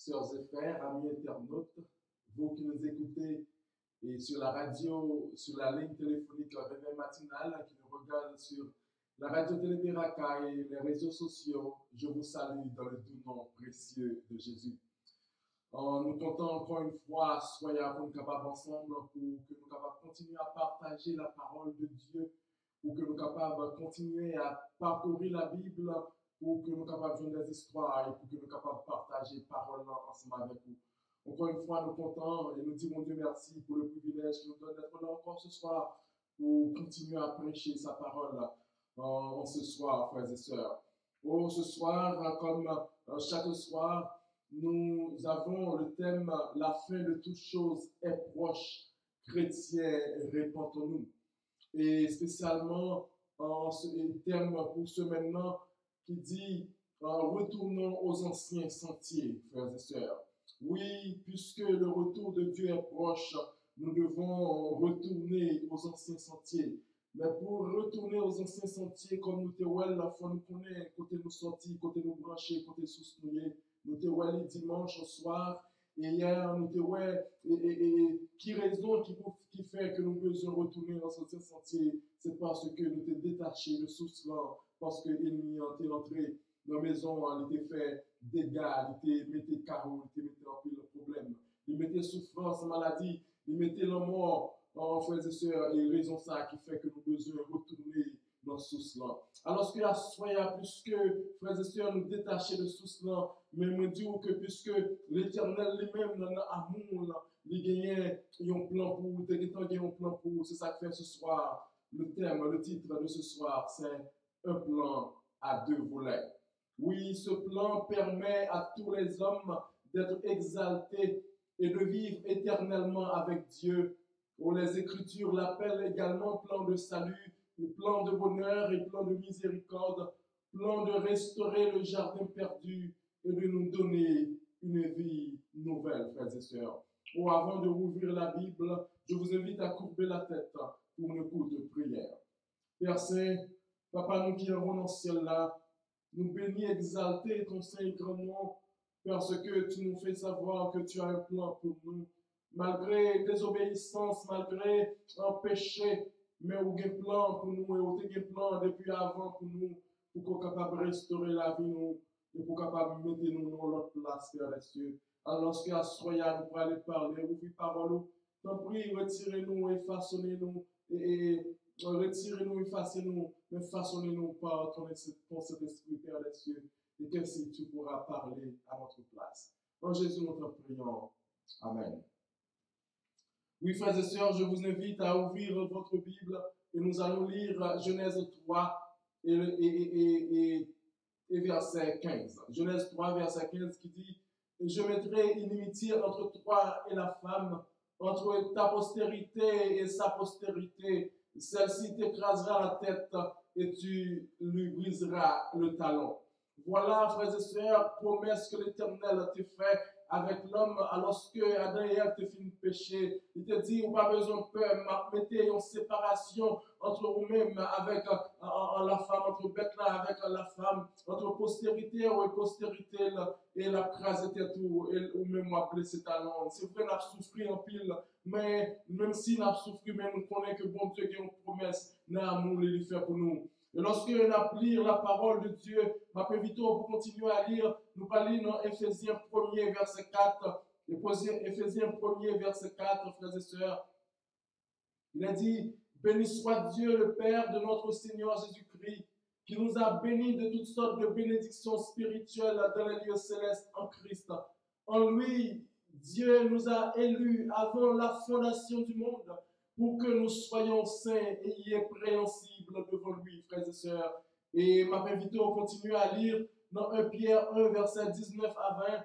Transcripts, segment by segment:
sœurs et frères, amis internautes, vous qui nous écoutez et sur la radio, sur la ligne téléphonique La Réveil Matinale, qui nous regardent sur la radio Télé Beraka et les réseaux sociaux, je vous salue dans le doux nom précieux de Jésus. Nous comptons encore une fois, soyez pour nous capables ensemble, pour que nous capables continuer à partager la parole de Dieu, pour que nous capables continuer à parcourir la Bible, pour que nous capables de jouer des histoires et pour que nous capables de partager parole ensemble avec vous. Encore une fois, nous comptons et nous disons Dieu merci pour le privilège qu'il nous donne d'être là encore ce soir pour continuer à prêcher sa parole en ce soir, frères et sœurs. Oh, ce soir, comme chaque soir, nous avons le thème « La fin de toutes choses est proche, chrétiens, répentons-nous ». Et spécialement, le thème pour ce maintenant qui dit « Retournons aux anciens sentiers, frères et sœurs ». Oui, puisque le retour de Dieu est proche, nous devons retourner aux anciens sentiers. Mais pour retourner aux anciens sentiers, comme nous te il faut nous connaître, côté nous sortir, côté nous brancher, côté soutenir. Nous te voyons dimanche soir, et hier, nous te voyons, et qui raison qui fait que nous devons retourner dans ce sentier, c'est parce que nous te détachés de sous cela, parce que l'ennemi est entré dans la maison, il était fait dégâts, il était mis carreaux, il était mis en pile de problèmes, il mettait souffrance, maladie, il mettait la mort, frères et sœurs, et raison ça qui fait que nous devons retourner dans ce cela. Alors que la soya, puisque frères et sœurs nous détacher de tout cela, mais me dit que puisque l'Éternel lui-même dans l'amour, il gagne un plan pour, un plan pour, c'est ça que fait ce soir. Le thème, le titre de ce soir, c'est un plan à deux volets. Oui, ce plan permet à tous les hommes d'être exaltés et de vivre éternellement avec Dieu. Où les Écritures l'appellent également plan de salut, plan de bonheur et plan de miséricorde, plan de restaurer le jardin perdu et de nous donner une vie nouvelle, frères et sœurs. Oh, avant de rouvrir la Bible, je vous invite à courber la tête pour une courte prière. Père Saint, Papa, nous qui avons dans ce ciel-là, nous bénis, exalter ton Saint grand nom, parce que tu nous fais savoir que tu as un plan pour nous. Malgré désobéissance, malgré un péché, mais où un plan pour nous, et où un plan depuis avant pour nous, pour qu'on soit capable de restaurer la vie nous, et pour qu'on soit capable de mettre nous dans notre place, Père des cieux. Alors, lorsque à Soya, nous pourrons aller parler, ouvrir parole, t'en prie, retirez-nous et façonnez-nous, et retirez-nous et façonnez-nous, mais façonnez-nous par ton Saint-Esprit, Père des cieux, et qu'ainsi tu pourras parler à notre place. En Jésus, nous t'en prions. Amen. Oui, frères et sœurs, je vous invite à ouvrir votre Bible et nous allons lire Genèse 3 et verset 15. Genèse 3, verset 15 qui dit « Je mettrai inimitié entre toi et la femme, entre ta postérité et sa postérité. Celle-ci t'écrasera la tête et tu lui briseras le talon. » Voilà, frères et sœurs, promesse que l'Éternel t'a fait avec l'homme, alors que Adam et Ève te fin péché. Il te dit, on n'a pas besoin de peur, mettez une séparation entre vous-même avec la femme, entre bête-là avec la femme, entre postérité et postérité, et la crase était tout, ou même appeler ses talons. C'est vrai, on a souffert en pile, mais même si on a souffert, mais nous connaissons que bon Dieu a une promesse, l'amour, il fait pour nous. Et lorsque nous allons lire la parole de Dieu, ma invite pour continuer à lire, nous allons lire dans Éphésiens 1er, verset 4. Éphésiens 1er, verset 4, frères et sœurs. Il a dit, béni soit Dieu, le Père de notre Seigneur Jésus-Christ, qui nous a bénis de toutes sortes de bénédictions spirituelles dans les lieux célestes en Christ. En lui, Dieu nous a élus avant la fondation du monde, pour que nous soyons saints et irrépréhensibles devant lui, frères et sœurs. Et ma invite à continuer à lire dans 1 Pierre 1, verset 19 à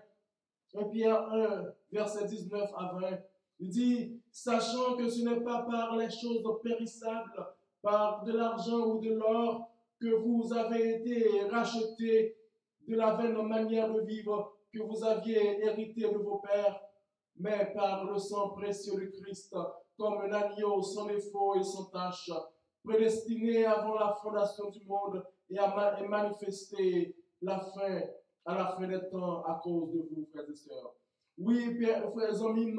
20. 1 Pierre 1, verset 19 à 20. Il dit, sachant que ce n'est pas par les choses périssables, par de l'argent ou de l'or, que vous avez été rachetés de la vaine manière de vivre que vous aviez hérité de vos pères, mais par le sang précieux de Christ, comme un agneau sans défaut et sans tache, prédestiné avant la fondation du monde et à manifester la fin à la fin des temps à cause de vous, frères et sœurs. Oui, frères et amis,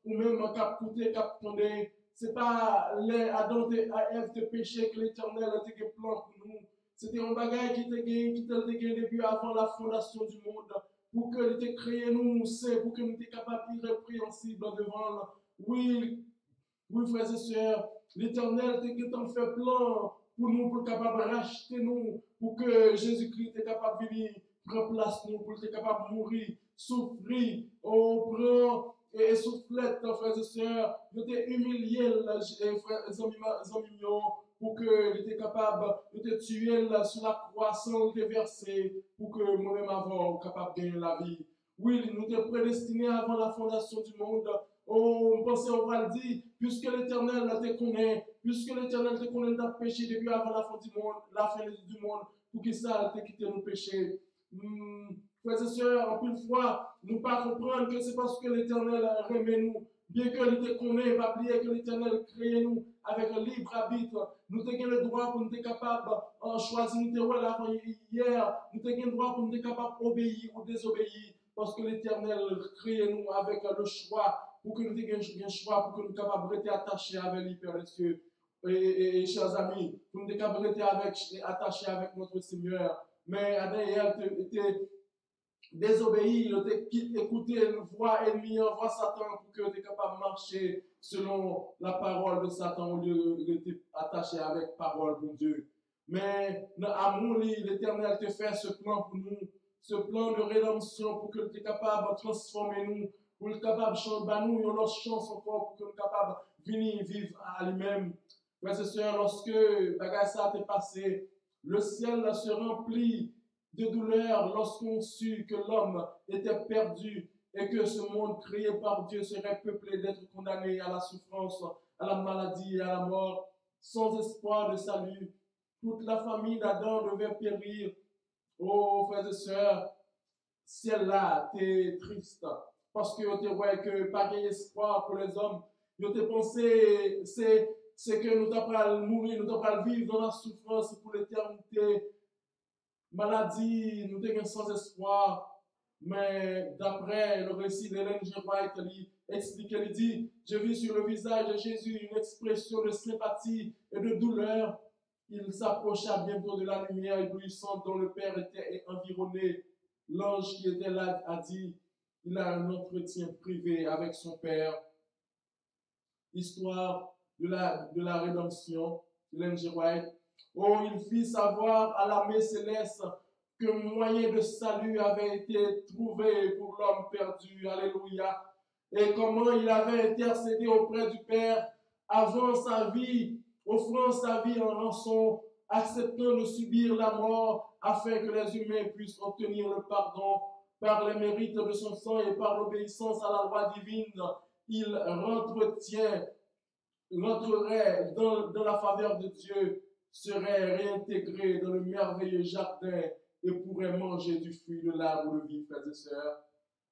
ou même cap côté, cap tourné, c'est pas les Adam et Ève de péché que l'Éternel a été plan pour nous. C'était un bagage qui était gagné depuis avant la fondation du monde, pour que l'était créé nous, c'est pour que nous étions capables irrépréhensibles devant. Oui, oui, frères et sœurs, l'Éternel était en fait plan pour nous, pour capable de racheter nous, pour que Jésus-Christ était capable de venir prendre place nous, pour être capable de mourir, souffrir, on prend et soufflette, frères et sœurs, il était humilié, frères et amis, pour qu'il était capable de te tuer sur la croix sans te verser, pour que moi-même avant, capable de gagner la vie. Oui, nous étions prédestinés avant la fondation du monde. On pensait, on va le dire, puisque l'Éternel te connaît, puisque l'Éternel te connaît, t'a péché depuis avant la fin du monde, pour qu'il ça te quitté nos péchés. Frères et sœurs, en plus fois, nous pas comprendre que c'est parce que l'Éternel remet nous, bien que nous te connaît, pas oublier que l'Éternel crée nous avec un libre arbitre. Nous avons le droit pour nous être capables de choisir, nous avons hier, nous avons le droit pour nous être capables d'obéir ou désobéir, parce que l'Éternel crée nous avec le choix, pour que nous ayons un choix, pour que nous soyons capables de rester attachés avec les Père des cieux. Et chers amis, pour nous être capables de rester attachés avec notre Seigneur. Mais Adèle était désobéi, écouter une voix ennemie, une voix Satan pour que tu es capable de marcher selon la parole de Satan au lieu d'être attaché avec la parole de Dieu. Mais dans l'amour, l'Éternel te fait ce plan pour nous, ce plan de rédemption pour que tu es capable de transformer nous, pour être capable de changer nous, une autre chance encore pour que nous soyons capables de venir vivre à lui-même. Frères et sœurs, lorsque bagage ça t'est passé, le ciel se remplit de douleur lorsqu'on sut que l'homme était perdu et que ce monde créé par Dieu serait peuplé d'être condamnés à la souffrance, à la maladie et à la mort, sans espoir de salut. Toute la famille d'Adam devait périr. Oh, frères et sœurs, ciel-là, t'es triste parce que tu vois que pas d'espoir pour les hommes. Tu te pensé, c'est que nous t'apprends mourir, nous t'apprends vivre dans la souffrance pour l'éternité. Maladie, nous sommes sans espoir, mais d'après le récit d'Hélène G. White, il explique, il dit, j'ai vu sur le visage de Jésus une expression de sympathie et de douleur. Il s'approcha bientôt de la lumière éblouissante dont le Père était environné. L'ange qui était là a dit, il a un entretien privé avec son Père. Histoire de la rédemption, Hélène G. White. Oh, il fit savoir à l'armée céleste que moyen de salut avait été trouvé pour l'homme perdu. Alléluia. Et comment il avait intercédé auprès du Père avant sa vie, offrant sa vie en rançon, acceptant de subir la mort afin que les humains puissent obtenir le pardon par les mérites de son sang et par l'obéissance à la loi divine. Il rentrerait dans la faveur de Dieu, serait réintégré dans le merveilleux jardin et pourrait manger du fruit de l'arbre de vie, frères et sœurs.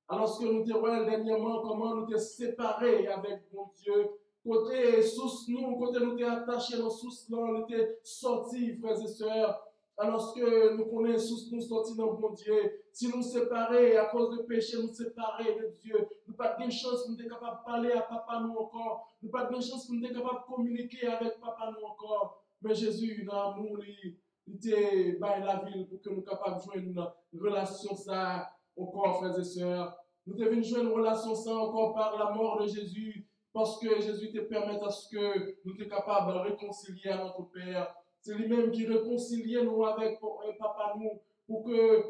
Alors que nous te voyons dernièrement comment nous te séparés avec mon Dieu, côté sous nous, côté nous t'es attachés dans sous nous, nous t'es sortis, frères et sœurs. Alors que nous connaissons sous nous sortis dans mon Dieu, si nous séparés à cause de péché, nous séparés de Dieu, nous pas de chance nous sommes capables de parler à papa nous encore, nous pas de chance nous sommes capables de communiquer avec papa nous encore. Mais Jésus, dans l'amour, il était dans la ville pour que nous soyons capables de jouer une relation ça encore, frères et sœurs. Nous devons jouer une relation ça encore par la mort de Jésus, parce que Jésus te permet à ce que nous soyons capables de réconcilier à notre Père. C'est lui-même qui réconcilie nous avec papa nous, pour que,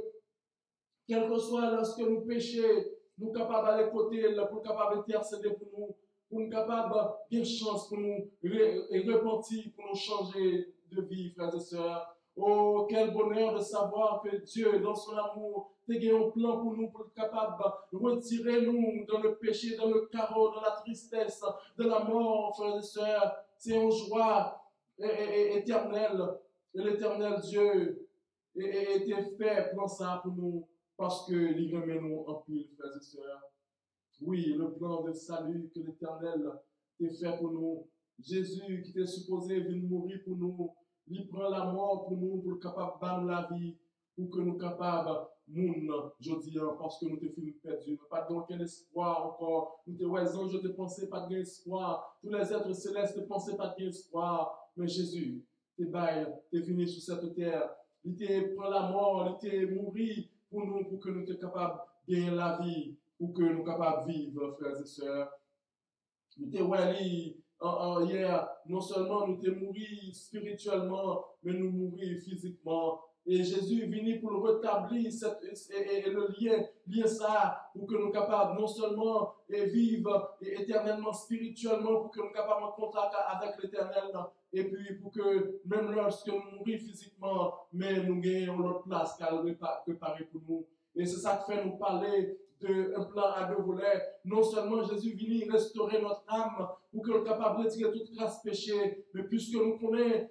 quel que soit lorsque nous péchons, nous sommes capables d'aller côté, pour capables d'intercéder pour nous capables de chance pour nous repentir, pour nous changer de vie, frères et sœurs. Oh, quel bonheur de savoir que Dieu, dans son amour, a un plan pour nous, pour être capable de retirer nous dans le péché, dans le chaos, dans la tristesse, de la mort, frères et sœurs. C'est une joie éternelle. Et l'éternel Dieu était fait pour ça pour nous, parce qu'il remet nous en pile, frères et sœurs. Oui, le plan de salut que l'Éternel t'a fait pour nous. Jésus qui était supposé venir mourir pour nous, il prend la mort pour nous, pour être capable de la vie, pour que nous soyons capables moun, je dis, parce que nous te films perdus, nous pas aucun espoir encore. Nous te raison, je te pensais pas d'espoir. Tous les êtres célestes te pensaient pas d'espoir. Mais Jésus, t'es bail, t'es venu sur cette terre. Il t'est pris la mort, il t'est mouru pour nous, pour que nous soyons capables de gagner la vie, pour que nous soyons capables de vivre, frères et sœurs. Nous t'es wali hier, non seulement nous t'es mouru spirituellement, mais nous mourir physiquement. Et Jésus est venu pour le rétablir et le lien ça, pour que nous soyons capables non seulement de vivre éternellement spirituellement, pour que nous soyons capables de contact avec l'éternel, et puis pour que même lorsque nous mourons physiquement, mais nous gagnons notre place qu'elle préparée pour nous. Et c'est ça qui fait nous parler d'un plan à deux volets. Non seulement Jésus vient restaurer notre âme pour que nous soyons capables de retirer toute trace péché, mais puisque nous connaissons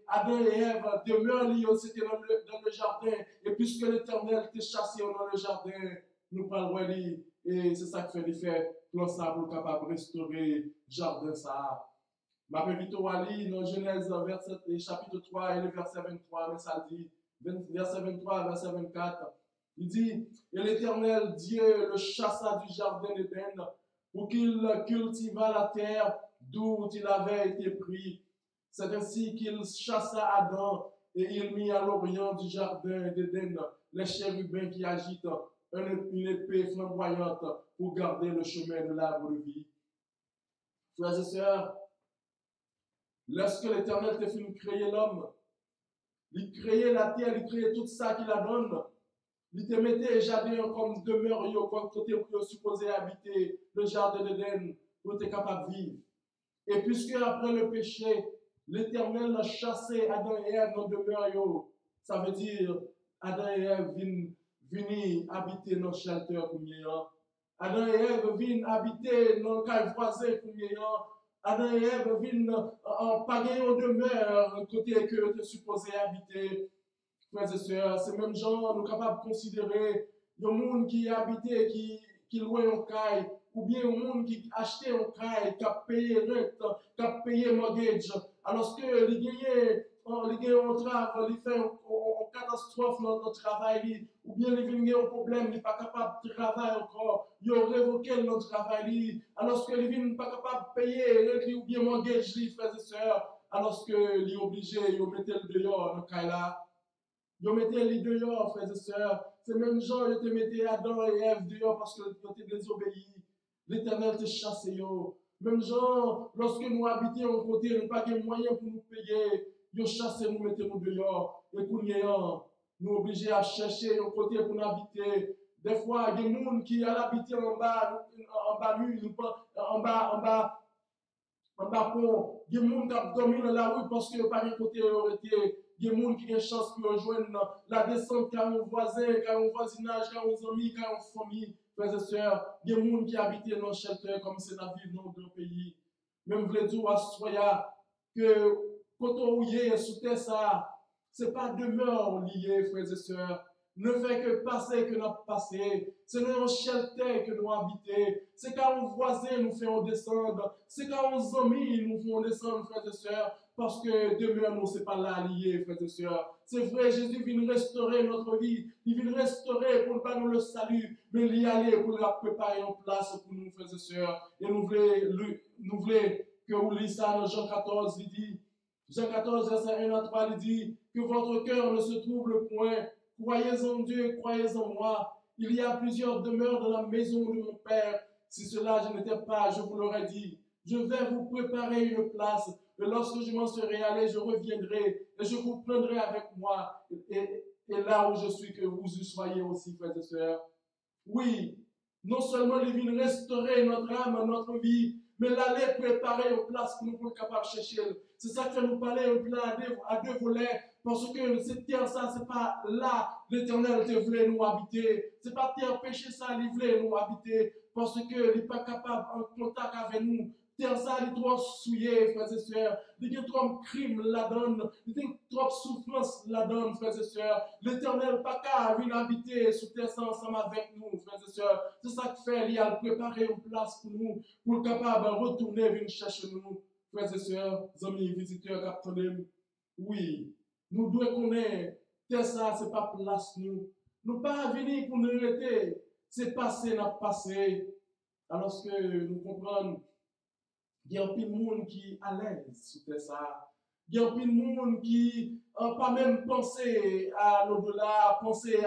Adam et Ève demeurent liés, c'était dans le jardin, et puisque l'Éternel t'a chassé dans le jardin, nous parlons de et c'est ça qui fait l'effet plan ça pour capable de restaurer le jardin ça. Ma vite Ali dans Genèse chapitre 3 et le verset 23, mais ça dit, verset 23 verset 24. Il dit, et l'Éternel Dieu le chassa du jardin d'Éden pour qu'il cultivât la terre d'où il avait été pris. C'est ainsi qu'il chassa Adam et il mit à l'orient du jardin d'Éden les chérubins qui agitent une épée flamboyante pour garder le chemin de l'arbre de vie. Frères et sœurs, lorsque l'Éternel t'a fait créer l'homme, il créait la terre, il créait tout ça qu'il a donné. Il te mettait jardin comme demeure, comme côté où tu supposé habiter, le jardin d'Éden, où tu es capable de vivre. Et puisque après le péché, l'Éternel a chassé Adam et Ève dans demeure, ça veut dire Adam et Ève viennent habiter dans le shelter comme Adam et Ève viennent habiter dans le caille voisin comme Adam et Ève viennent en pagayer en demeure, côté que tu es supposé habiter. Frères et sœurs, ces mêmes gens, nous sommes capables de considérer les gens qui habitent, qui louent un caille, ou bien les gens qui achètent un caille, qui ont payé rente, qui ont payé mortgage, alors que les gagnants ont travail, ils font une catastrophe dans notre travail, ou bien les gagnants ont un problème, ils ne sont pas capables de travailler encore, ils ont révoqué notre travail, alors que les gagnants ne sont pas capables de payer rente ou bien mortgage, frères et sœurs, alors que les obligés, ils mettent le dehors dans le caille là. Ils mettaient les dehors, frères et sœurs. Ces mêmes gens, ils te mettaient Adam et Ève dehors parce qu'ils étaient désobéis. L'Éternel te chassé. Même gens, lorsque nous habitions en côté, nous n'avons pas de moyens pour nous payer. Ils chassé nous, mettez nous dehors. Et nous obligés à chercher un côté pour nous habiter. Des fois, il y a des gens qui habitent en bas mur, en bas pont. Il y a des gens qui dorment dans la rue parce que pas de côté été. Il y a des gens qui ont une chance pour rejoindre la descente, qui ont un voisin, qui ont un voisinage, qui ont des amis, qui ont une famille, frères et sœurs. Il y a des gens qui habitent dans le shelter comme c'est la vie dans d'autres pays. Même vous dire à Soya que quand on est sous terre, ça, ce n'est pas demeure liée, frères et sœurs. Ne fait que passer que nous passé. C'est dans un shelter que nous habitons. C'est quand nos voisins nous font descendre. C'est quand nos amis nous font descendre, frères et sœurs. Parce que demeure nous, ce n'est pas là lié, frères et sœurs. C'est vrai, Jésus vient restaurer notre vie. Il vient restaurer pour pas nous le salut. Mais il y aller pour la préparer en place pour nous, frères et sœurs. Et nous voulons que vous lisez ça dans Jean 14, il dit, Jean 14, verset 1 à 3, il dit que votre cœur ne se trouble point. Croyez en Dieu, croyez en moi. Il y a plusieurs demeures dans la maison de mon Père. Si cela je n'étais pas, je vous l'aurais dit. Je vais vous préparer une place. Et lorsque je m'en serai allé, je reviendrai et je vous prendrai avec moi. Et là où je suis, que vous y soyez aussi, frères et sœurs. Oui, non seulement il vient restaurer notre âme, notre vie, mais l'aller préparer une place pour nous pour être capables de chercher. C'est ça que nous parler un plan à deux volets. Parce que cette terre, ça, c'est pas là l'Éternel te voulait nous habiter. C'est pas terre péché, ça, il voulait nous habiter. Parce qu'il n'est pas capable en contact avec nous. Terre, ça, il est trop souillé, frères et sœurs. Il y a trop de crimes là-dedans. Il y a trop de souffrance là-dedans, frères et sœurs. L'Éternel n'a pas qu'à venir habiter sur terre ça ensemble avec nous, frères et sœurs. C'est ça qu'il fait, il a préparé une place pour nous, pour être capable de retourner venir chercher nous, frères et sœurs, amis, visiteurs, capitaines. Oui. Nous devons connaître, terre ça, ce n'est pas place nous. Nous pas venir pour nous arrêter. C'est passé, n'a passé. Alors que nous comprenons, il y a un peu de monde qui est à l'aise sur ça. Il y a un peu de monde qui n'a pas même pensé à l'au-delà, pensé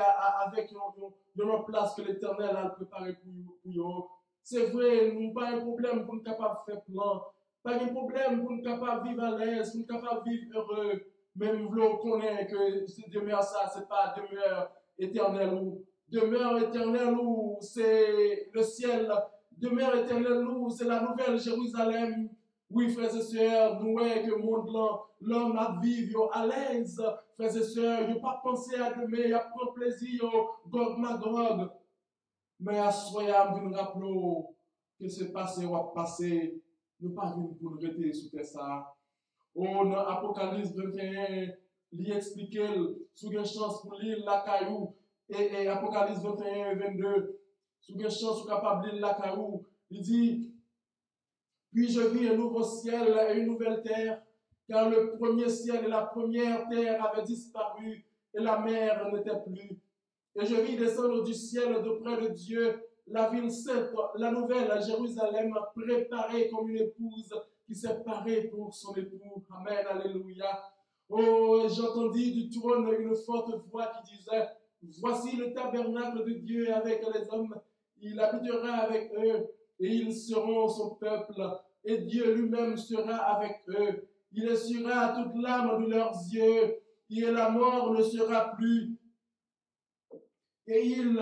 avec une place que l'Éternel a préparée pour eux. C'est vrai, nous n'avons pas un problème pour nous capables de faire plan. Pas un problème pour nous capables de vivre à l'aise, pour nous capables de vivre heureux. Même nous voulons connaître que cette demeure, ça, ce n'est pas demeure éternelle ou demeure éternelle ou c'est le ciel. Demeure éternelle nous, c'est la nouvelle Jérusalem. Oui, frères et sœurs, nous voyons que le monde là, l'homme a vivre à l'aise. Frères et sœurs, il n'y a pas pensé à demain, il y a pas plaisir, Gog Magog. Mais à soi, je nous rappelons que ce passé va passer. Nous ne pas venir pour nous rester sur ça. Dans Apocalypse 21, il explique sous une chance pour lire la caillou. Et Apocalypse 21 et 22, sous une chance pour capable lire la caillou. Il dit, puis je vis un nouveau ciel et une nouvelle terre, car le premier ciel et la première terre avaient disparu et la mer n'était plus. Et je vis descendre du ciel de près de Dieu la ville sainte, la nouvelle Jérusalem, préparée comme une épouse qui s'est parée pour son époux. Amen, alléluia. Oh, j'entendis du trône une forte voix qui disait, voici le tabernacle de Dieu avec les hommes, il habitera avec eux et ils seront son peuple et Dieu lui-même sera avec eux. Il essuiera toute l'âme de leurs yeux et la mort ne sera plus. Et il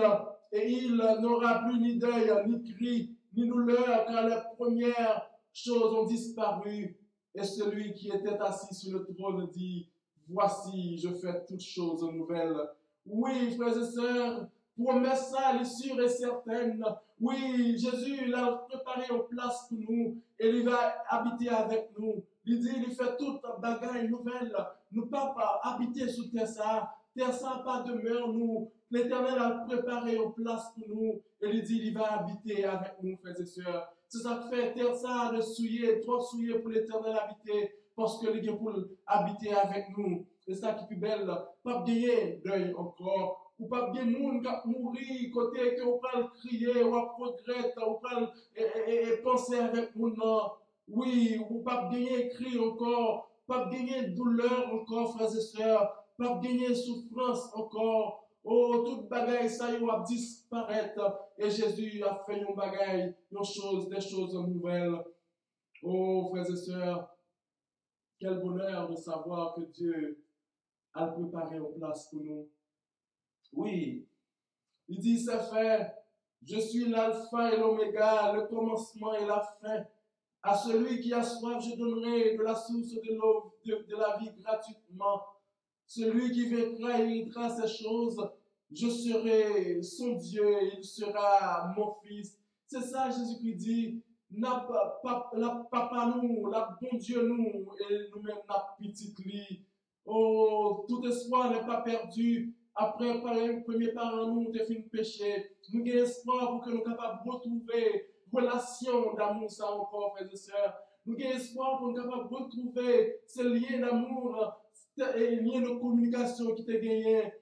n'aura plus ni deuil, ni cri, ni douleur, car les premières choses ont disparu. Et celui qui était assis sur le trône dit, voici, je fais toutes choses nouvelles. Oui, frères et sœurs, promesse ça, elle est sûre et certaine. Oui, Jésus l'a préparé en place pour nous et il va habiter avec nous. Il dit, il fait toute bagaille nouvelle. Nous pas habiter sous terre ça. Terre ça pas demeure nous. L'Éternel a préparé une place pour nous et il dit, il va habiter avec nous, frères et sœurs. C'est ça que fait terre ça de souiller, trop souiller pour l'Éternel habiter parce que il est pour habiter avec nous. C'est ça qui est plus belle. Pas gagner deuil encore. Ou pas bien moun qui mourir côté que on parle crier ou regretter ou parle et penser avec moun non. Oui, ou pas gagner cri encore, pas gagner douleur encore frères et sœurs, pas gagner souffrance encore. Oh, toute bagaille ça y va disparaître et Jésus a fait une bagaille, des choses nouvelles. Oh, frères et sœurs, quel bonheur de savoir que Dieu a préparé une place pour nous. Oui, il dit, c'est fait. Je suis l'alpha et l'oméga, le commencement et la fin. À celui qui a soif, je donnerai de la source de l'eau de la vie gratuitement. Celui qui vaincra et héritera ces choses, je serai son Dieu, il sera mon fils. C'est ça Jésus-Christ dit, la papa nous, la bon Dieu nous, et nous-mêmes la petite lit. Oh, tout espoir n'est pas perdu. Après, par les premiers parents, nous, avons fait péché. Nous avons espoir pour que nous soyons capables de retrouver relation d'amour, ça encore, frères et sœurs. Nous avons espoir pour nous capables de retrouver ce lien d'amour et lien de communication qui t'a gagné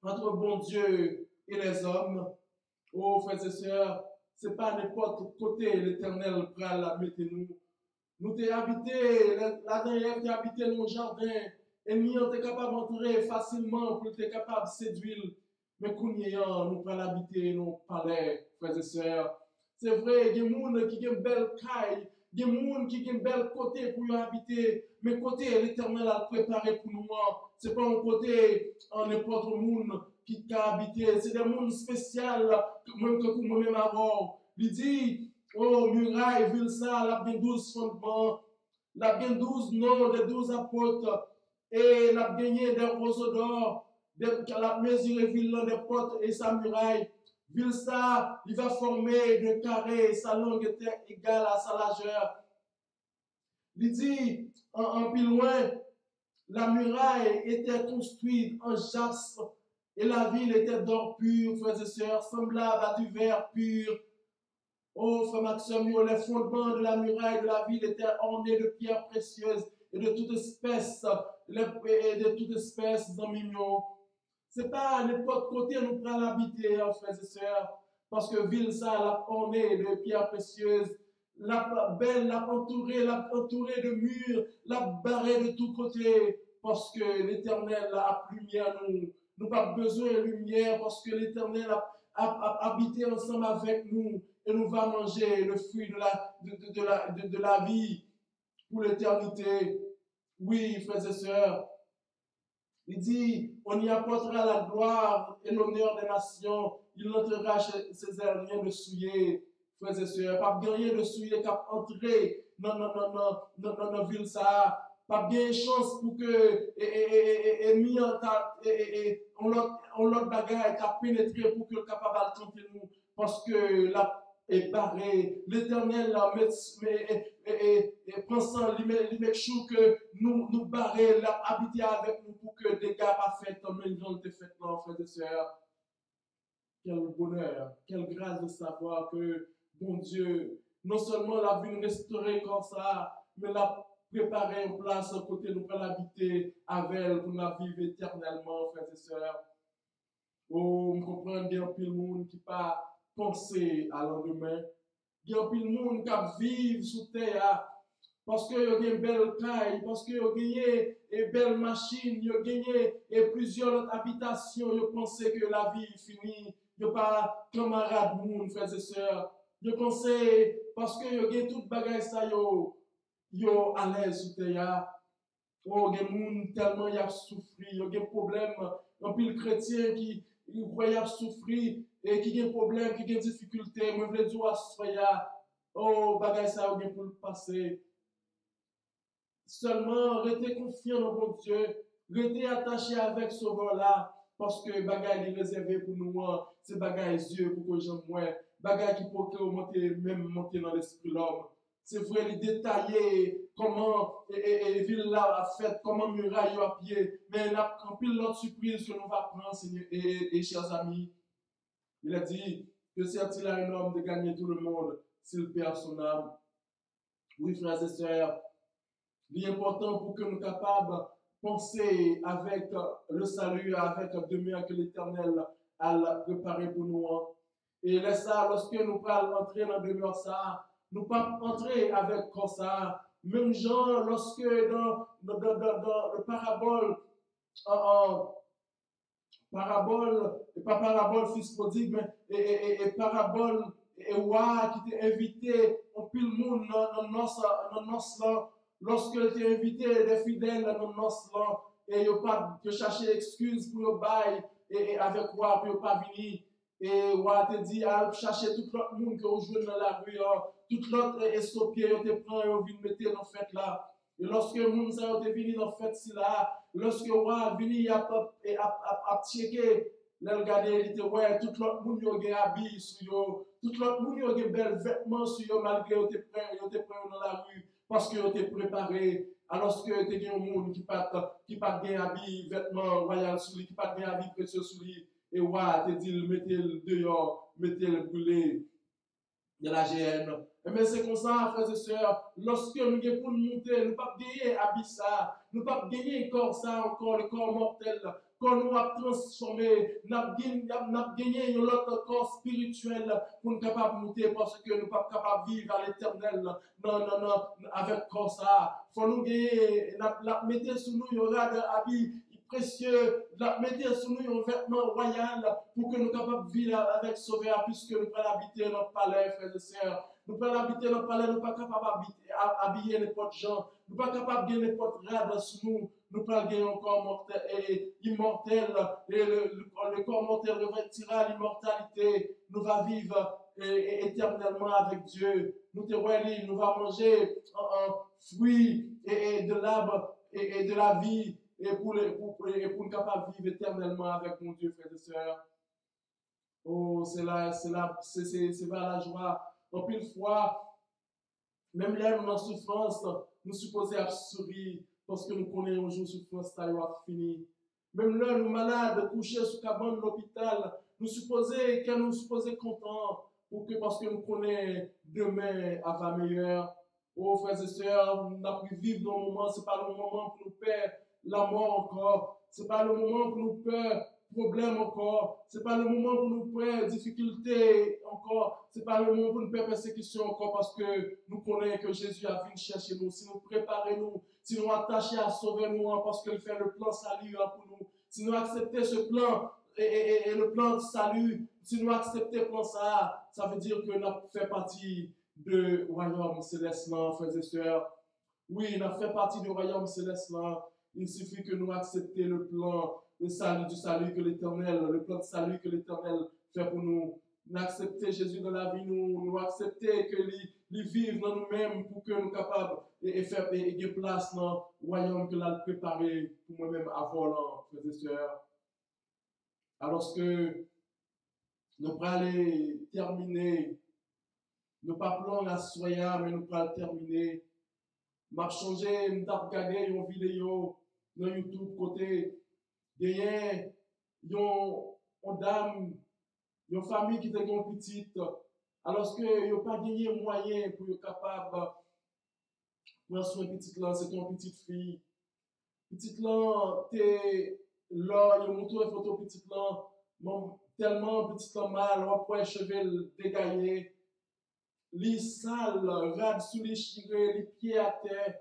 entre bon Dieu et les hommes. Oh, frères et sœurs, ce n'est pas n'importe côté l'Éternel prend la mettre nous. Nous t'es habité, la dernière t'es habité dans le jardin, et nous t'es capable d'entrer facilement pour être capable de séduire. Mais qu'on y est, nous prenons l'habiter dans le palais, frères et sœurs. C'est vrai, il y a des gens qui ont une belle caille, il y a des gens qui ont un bel côté pour y habiter, mais côté l'Éternel a préparé pour nous. Ce n'est pas un côté en n'importe monde qui a habité, c'est des gens spéciaux, même que moi-même avant. Il dit, oh, muraille, ville ça, la bien 12 fondements, la bien 12 noms des 12 apôtres, et la gagné des roseaux d'or, la mesuré ville des portes et sa muraille. Ville ça, il va former de carré, sa longue était égale à sa largeur. Il dit, en plus loin, la muraille était construite en jaspe, et la ville était d'or pur, frères et sœurs, semblable à du verre pur. Oh, frère Maxime, les fondements de la muraille de la ville étaient ornés de pierres précieuses et de toute espèce, en mignon. C'est pas à n'importe côté nous prenons l'habiter, frères et sœurs, parce que ville ça, la ornée de pierres précieuses, la belle, la entourée de murs, la barrée de tous côtés, parce que l'Éternel a plu à nous. Nous pas besoin de lumière, parce que l'Éternel a habité ensemble avec nous, et nous va manger le fruit de la vie pour l'éternité. Oui, frères et sœurs, il dit, on y apportera la gloire et l'honneur des nations. Il n'entrera chez ses rien de souillé, frères et sœurs. Pas rien de souillé qui a entré dans la ville ça. Pas bien chance pour que mis en on l'autre bagarre qui a pénétré pour que le capable de tenter nous. Parce que la est barré. L'Éternel la pensant chou que nous barrer, habiter avec nous pour que des gars pas fait comme ils ont été faits là, frères et sœurs. Quel bonheur, quelle grâce de savoir que, bon Dieu, non seulement l'a vu nous restaurer comme ça, mais l'a préparé en place à côté nous pour l'habiter avec elle, pour la vivre éternellement, frères et sœurs. Oh, on comprend bien pile monde qui pas penser à lendemain. Il y a pile monde qui vivent sous terre parce que yo une belle caille, parce que yo gagné une belle machine, yo gagné et plusieurs autres habitations, yo pensé que la vie est finie, yo pas camarade monde, frères et sœurs. Yo pensé parce que yo gagné toute bagaille ça yo à l'aise sous terre. Oh, il y a des gens tellement y a souffert, il y a des problèmes, un pile chrétien qui croyait à souffrir et qui a des problèmes, qui a des difficultés, moi je veux dire à soya, oh, bagay ça ou bien pour le passer. Seulement, restez confiant dans mon Dieu, restez attaché avec ce sauveur-là, parce que bagay est réservé pour nous, c'est bagay Dieu pour que j'en moins, bagay qui peut monter, même monter dans l'esprit de l'homme. C'est vrai, il détailler comment ville là a fait, comment muraille a pied, mais il y a un pile l'autre surprise que nous va prendre, Seigneur, et chers amis. Il a dit que sert-il à un homme de gagner tout le monde s'il perd son âme? Oui, frères et sœurs, il est important pour que nous soyons capables de penser avec le salut, avec demeure que l'Éternel a préparé pour nous. Et là, ça, lorsque nous allons entrer dans demeure ça, nous pas entrer avec comme ça. Même Jean, lorsque dans le parabole, parabole, et pas parabole fils prodigue, mais et parabole, et ouais, qui t'est invité, on pile monde dans nos là, lorsque tu es invité des fidèles dans nos là, et il pas de chercher excuse pour le bail, et avec quoi, pour pas venir. Et ouais, te dit, à chercher tout l'autre monde que vous jouez dans la rue, tout l'autre estropié, te prend et vous venez mettre dans fête là. Et lorsque les gens sont venus dans fête là, lorsque on venu à checker, là regarder, il était ouais, tout l'autre monde yo gen habillé sur yo, tout l'autre monde yo gen bel vêtements sur yo malgré yo te prend dans la rue parce que yo te préparé. Alors que tu as un monde qui pas gen habillé vêtements royal sur lui, qui pas gen habillé précieux sur lui, et ouais, te dit mettez le dehors, mettez le brûlé de la GN. Mais c'est comme ça, frères et sœurs, lorsque nous avons pour nous monter, nous ne pouvons pas gagner habit ça, nous ne pouvons pas gagner corps ça encore, le corps mortel, quand nous avons transformé, nous avons gagné notre corps spirituel pour nous capables de monter parce que nous ne sommes pas capables de vivre à l'éternel avec corps ça. Il faut nous gagner, nous mettre sur nous, il y aura des habits précieux, mettez sur nous un vêtement royal pour que nous soyons capables de vivre avec Sauveur, puisque nous pouvons habiter notre palais, frères et sœurs. Nous pouvons habiter notre palais, nous ne sommes pas capables d'habiller n'importe gens, nous ne sommes pas capables de gagner n'importe rade sur nous. Nous pouvons gagner un corps mortel et immortel, et le corps mortel revêtira l'immortalité. Nous allons vivre éternellement avec Dieu. Nous te voyons, nous allons manger un fruit et de l'arbre et de la vie et pour nous capables de vivre éternellement avec mon Dieu, frères et sœurs. Oh, c'est vers la joie. En pile fois, même là, nous en souffrance, nous supposons sourire parce que nous connaissons un jour souffrance, ça va fini. Même là, nous malades, couchés sous cabane de l'hôpital, nous supposons contents parce que nous connaissons demain à va meilleur. Oh, frères et sœurs, nous avons pu vivre dans le moment, ce n'est pas le moment pour nous perdre la mort encore. Ce n'est pas le moment pour nous perdre problème encore. Ce n'est pas le moment pour nous faire difficulté encore. Ce n'est pas le moment pour nous faire persécution encore parce que nous connaissons que Jésus a venu chercher nous. Si nous préparons nous, si nous attachons à sauver nous parce qu'il fait le plan salut pour nous. Si nous acceptons ce plan et le plan de salut, si nous acceptons le plan ça veut dire que nous fait partie du royaume céleste, frères et sœurs. Oui, nous fait partie du royaume céleste. Il suffit que nous acceptions le plan le salut du salut que l'Éternel, le plan de salut que l'Éternel fait pour nous. Nous accepter Jésus dans la vie, nous accepter que lui vive dans nous-mêmes pour que nous soyons capables de faire et place dans le royaume que l'a préparé pour moi-même avant, frères et sœurs. Alors que nous allons aller terminer, nous pas plan la soya, mais nous allons terminer. M'a changé, nous avons regardé une vidéo dans YouTube côté gagné une dame, une famille qui était une petite, alors que n'a pas gagné moyen pour être capable de prendre soin de petite là, c'est une petite fille. Petite là, t'es là, il montre une photo petite là, tellement petite là mal, on pourrait cheveux dégaillés, les sales, rades sous les chirés, les pieds à terre,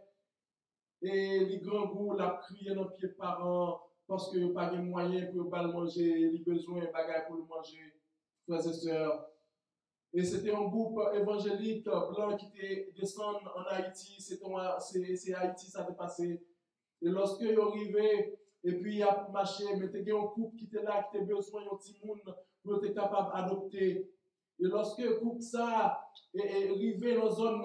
et les grands goûts, la crié dans les pieds parents. Parce que pas de moyens pour pas le manger, les besoins de bagages pour le manger, frères et sœurs. Et c'était un groupe évangélique blanc qui était descendu en Haïti, c'est Haïti ça s'est passé. Et lorsque ils arrivaient, et puis il a marché, mais il y a un couple qui était là, qui avait besoin d'un petit monde pour être capable d'adopter. Et lorsque le couple ça est arrivé dans la zone,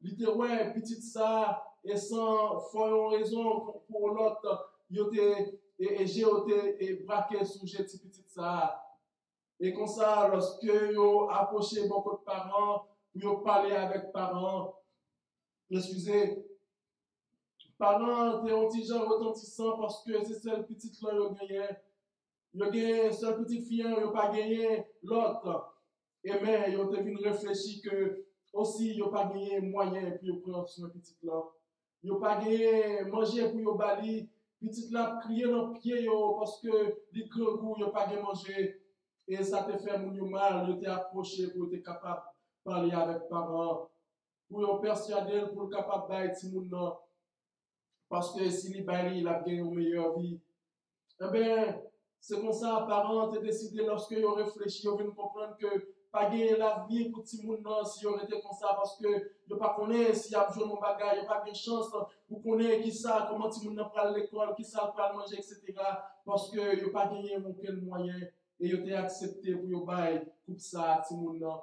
il était ouais, petite ça, et sans faire raison pour l'autre, il était et j'ai été braqué sous j'ai petit ça. Et comme ça, lorsque yo approché beaucoup de parents, pour parler avec parents, excusez, parents étaient un petit genre retentissant parce que c'est celle petite là yo gagné. Yo gagné seule petite fille, yo pas gagné l'autre. Et mais yo te venu réfléchir que aussi yo pas gagné moyen pour prendre soin petite là. Yo pas gagné manger pour yo bali. Petite là crier dans le pied parce que les grands goûts yo pas gagné manger et ça te fait moun mal, yo te approché pour être capable de parler avec parents, pour yo persuader pour capable bailler ti moun nan parce que si li baille il a gagné une meilleure vie. Eh bien, c'est comme ça parents ont décidé lorsque yo réfléchi, yo vinn comprendre que pas gagner l'avenir pour ti moun nan si yo était comme ça parce que yo pas connaît si y a besoin de bagage, yo pas de chance pour connaître qui ça comment ti moun nan pral l'école, qui ça pral manger etc. parce que yo pas gagné aucun moyen et yo t'ai accepté pour yo bail coupe ça ti moun nan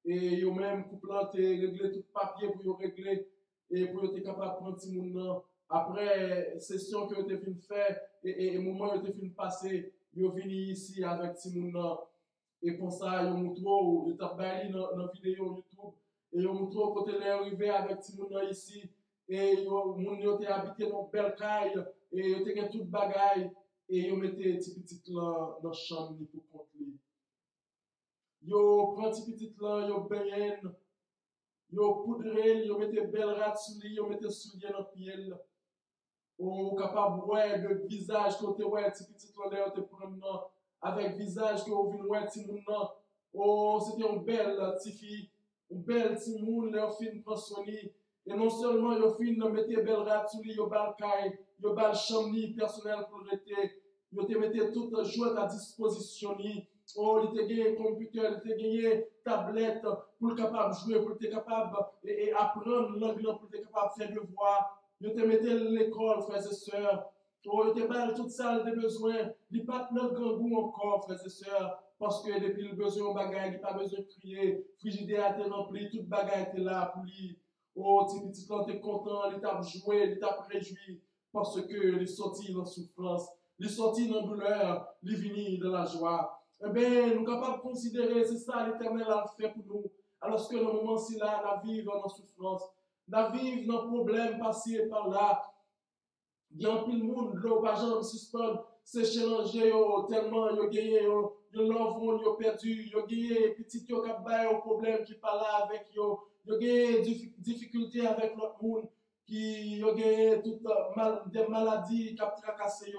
et yo même coupe là t'ai réglé tout papier pour yo régler et pour yo t'es capable de prendre ti moun nan après session que yo t'ai fin faire et moment yo t'ai fin passer yo vini ici avec ti moun nan et pour ça yo montre yo t'a bail dans vidéo YouTube et yo montre côté les arrivé avec ti moun nan ici et yo moun yo t'ai habité dans belle caille et yo t'ai tout bagaille et yo mette ti petit là dans chambre pour compte li. Yo prend ti petit là, yo bayen, yo poudre, yo mette belle rat sous li, yo mette soulier dans pied. Ou capable ouais de visage côté ouais ti petit là d'ailleurs te prendre avec visage que ou vinn ouais ti moun nan. Oh, c'était une belle ti fille, une belle ti moun là fin prend soin li. Et non seulement yo fin mette belle rat sous li, yo bal kay, yo bal chambre li personnel pour rester. Yo te mette tout jouet à disposition li. Oh, il te gagné computer, il te gagné tablette pour être capable de jouer, pour être capable et apprendre l'anglais, pour être capable de faire devoir. Il te mette l'école, frères et sœurs. Oh, il te balle tout ça, il a besoin. Il n'a pas notre grand goût encore, frères et sœurs. Parce que depuis le besoin de bagaille, il n'a pas besoin de crier. Frigidaire a été rempli, toute bagaille était là pour lui. Oh, petit là, t'es content, il t'a joué, il t'a réjoui. Parce que il est sorti dans la souffrance, il est sorti dans la douleur, il est venu dans la joie. Eh bien, nous sommes capables de considérer, c'est ça l'Éternel a fait pour nous. Alors que dans le moment ci là, la vivre dans la souffrance, la vivre dans le problème passé par là. Il y a un peu de monde, l'eau, par exemple, suspend, c'est challenger, tellement, il y a gagné, il y a l'enfant, il y a perdu, il y a gagné, petit, il y a un problème qui parle avec, il y a gagné difficulté avec l'autre monde, qui y a gagné toutes des maladies qui ont tracassé,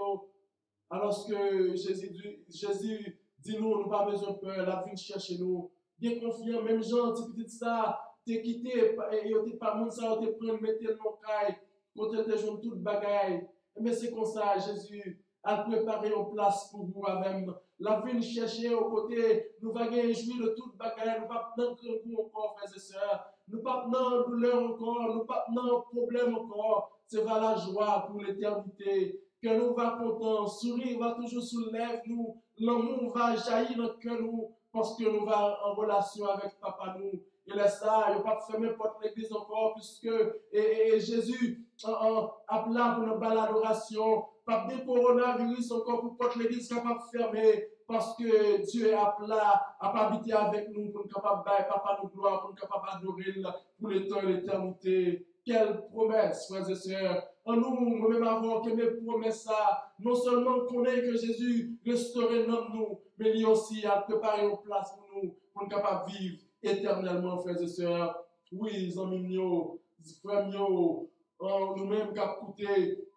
Alors que Jésus dit nous, nous pas besoin de peur, la vie chercher nous. Bien confiant, même gens, petit petit ça, t'es quitté, et t'es pas monde ça, t'es prendre, mettre le nom caille, côté te joindre toute bagaille. Mais c'est comme ça, Jésus a préparé une place pour vous avec la vie chercher au côté, nous va gagner jouir de toute bagaille, nous pas prendre grand coup encore, frères et sœurs. Nous pas prendre douleur encore, nous pas prendre problème encore. C'est va la joie pour l'éternité. Que nous va content, sourire va toujours sous lèvres nous, l'amour va jaillir dans notre cœur nous, parce que nous va en relation avec Papa nous. Et là, ça, il n'y a pas fermer porte l'église encore, puisque Jésus a plat pour notre belle adoration. Pas de coronavirus encore pour porte l'église capable de fermer, parce que Dieu est plat, à pas habiter avec nous, pour nous capable de Papa nous gloire, pour nous capable d'adorer pour le temps et l'éternité. Quelle promesse, frères et sœurs. En nous, nous-mêmes avons que mes promesses, ça, non seulement connaît que Jésus restaurer nous, mais lui aussi a préparé une place pour nous capables de vivre éternellement, frères et sœurs. Oui, amis mignons, frères mignons, nous-mêmes qui avons coûté,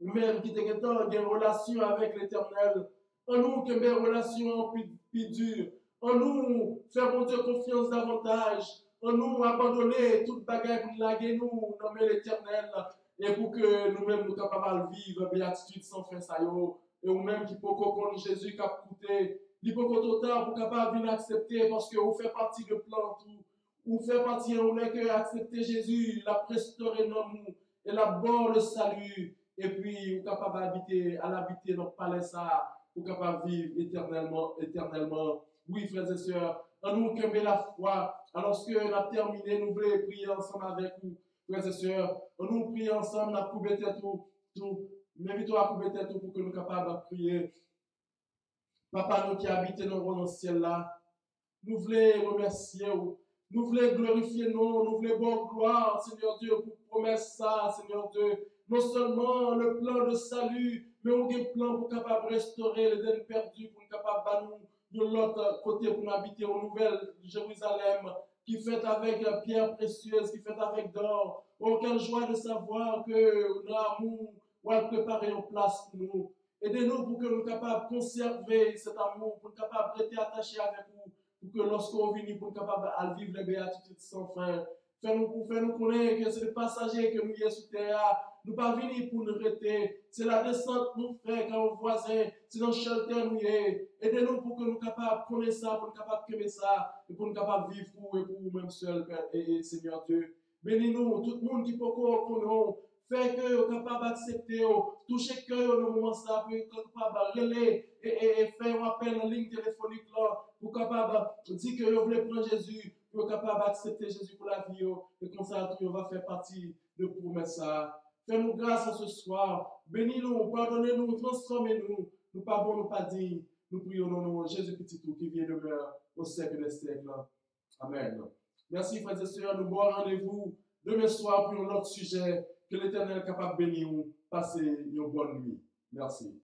nous-mêmes qui avons une relation avec l'éternel. En nous, qui avons une relation plus dure. En nous, faire mon Dieu confiance davantage. En nous, abandonner toute bagarre pour laguer nous, nommer l'éternel. Et pour que nous-mêmes nous capables de vivre béatitude sans fin ça yo. Et nous-mêmes qui pouvons connaître Jésus qui a coûté l'hypocrite pour capable de accepter parce que vous faites partie de plan tout. Vous faites partie, on est que accepter Jésus, la restaurer dans nous et la bonne le salut. Et puis, vous capable d'habiter, à l'habiter dans le palais ça, vous capable de vivre éternellement, éternellement. Oui, frères et sœurs, en nous qui la foi. Alors que nous avons terminé, nous voulons prier ensemble avec vous, frères et sœurs. En nous prier ensemble, nous avons coupé tout. M'invitons à couper tout pour que nous soyons capables de prier. Papa, nous qui habitons dans le ciel là, nous voulons remercier, nous voulons glorifier nous voulons bonne gloire, Seigneur Dieu, pour promesse ça, Seigneur Dieu. Non seulement le plan de salut, mais on a un plan pour capable restaurer les dents perdus, pour capable de l'autre côté pour habiter en nouvelle Jérusalem, qui fait avec pierre précieuse, qui fait avec d'or. Oh, quelle joie de savoir que l'amour va préparer une place pour nous. Aidez-nous pour que nous soyons capables de conserver cet amour, pour être capables de rester attachés avec vous, pour que lorsqu'on vient, pour être capables de vivre les béatitudes sans fin. Fais-nous connaître que c'est le passager que nous y sommes sur terre. Nous pas venir pour nous rester. C'est la descente nous fait quand on voisin, c'est dans le shelter nous y est. Aidez-nous pour que nous soyons capables de connaître ça, pour nous capables de aimer ça, et pour nous capables de vivre pour vous et pour vous-même seul, Père et Seigneur Dieu. Bénis-nous, tout le monde qui peut connaître. Fait que vous capable d'accepter, toucher cœur au moment ça, pour être capable de relayer et faire un appel en ligne téléphonique là, pour capable de dire que vous voulez prendre Jésus, pour capable d'accepter Jésus pour la vie, et comme ça, tout va faire partie de promesse ça. Fais-nous grâce en ce soir, bénis-nous, pardonnez-nous, transformez-nous, nous pas bons, nous pas dignes, nous prions au nom de Jésus petit tout qui vient de demeure au siècle des siècles. Amen. Merci frères et sœurs, nous bon rendez-vous demain soir pour un autre sujet. Que l'Éternel est capable de bénir, passer une bonne nuit. Merci.